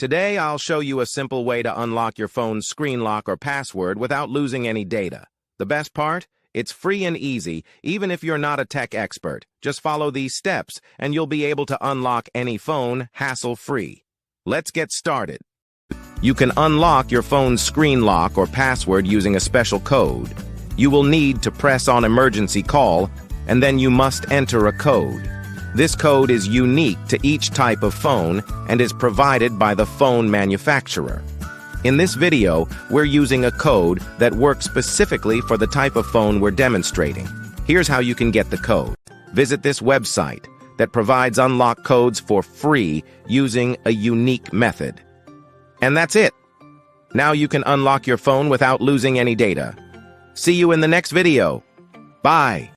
Today, I'll show you a simple way to unlock your phone's screen lock or password without losing any data. The best part? It's free and easy, even if you're not a tech expert. Just follow these steps, and you'll be able to unlock any phone hassle-free. Let's get started. You can unlock your phone's screen lock or password using a special code. You will need to press on emergency call, and then you must enter a code. This code is unique to each type of phone and is provided by the phone manufacturer. In this video, we're using a code that works specifically for the type of phone we're demonstrating. Here's how you can get the code. Visit this website that provides unlock codes for free using a unique method. And that's it. Now you can unlock your phone without losing any data. See you in the next video. Bye.